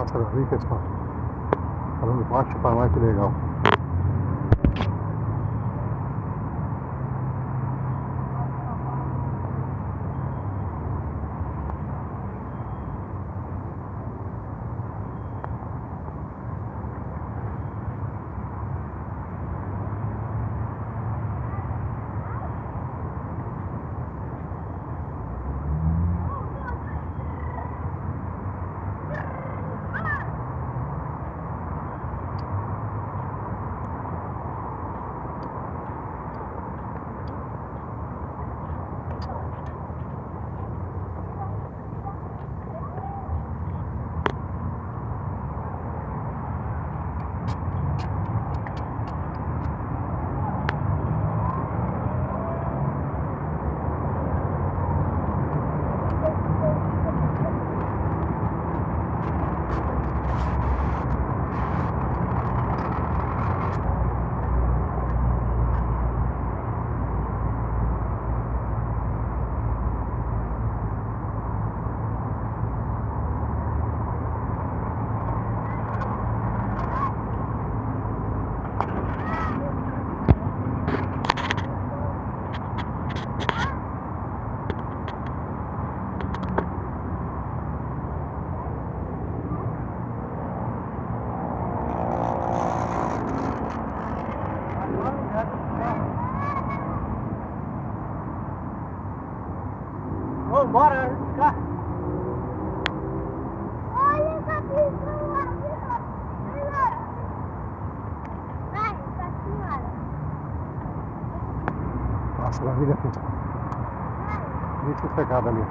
pássaro ali, pessoal. Falando baixo para lá, que legal. Vamos embora, cá. Olha essa pessoa. Vai, essa senhora. Nossa, a vida aqui. Bem sossegada ali.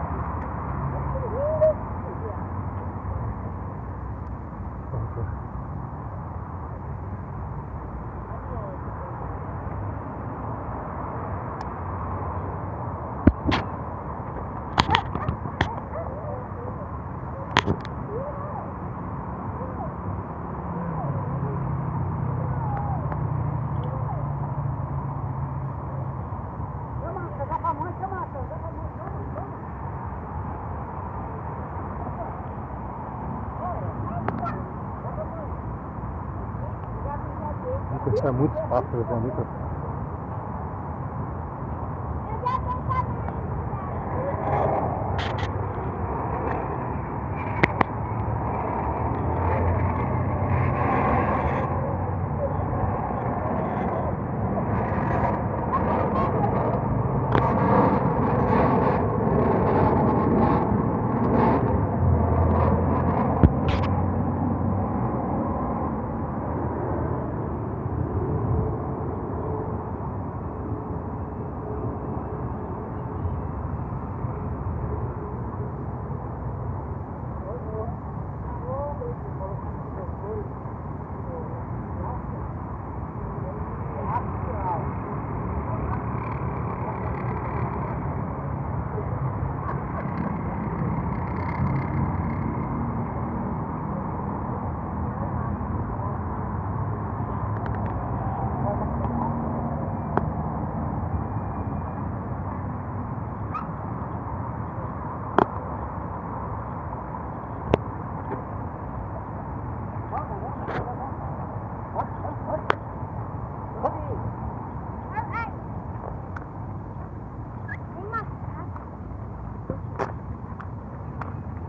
Isso é muito espaço, bonito.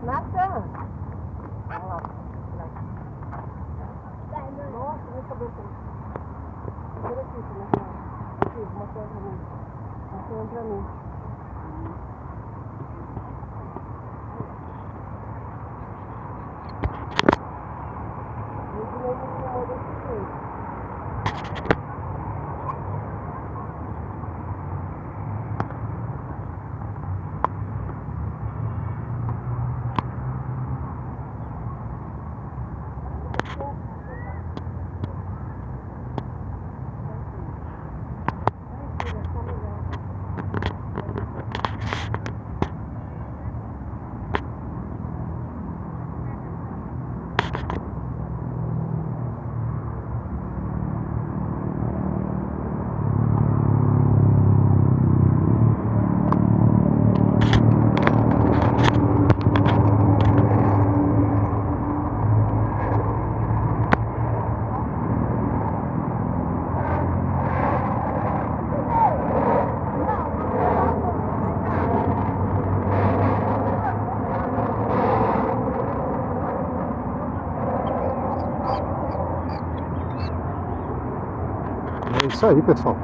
Natan. Nossa, meu cabelo. Tira aqui, aqui, mostrando pra mim. Mostrando pra mim. isso aí, pessoal.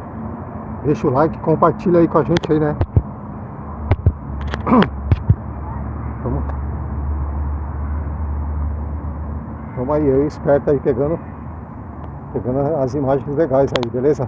Deixa o like, compartilha aí com a gente aí, né? Vamos aí, eu esperto aí pegando as imagens legais aí, beleza?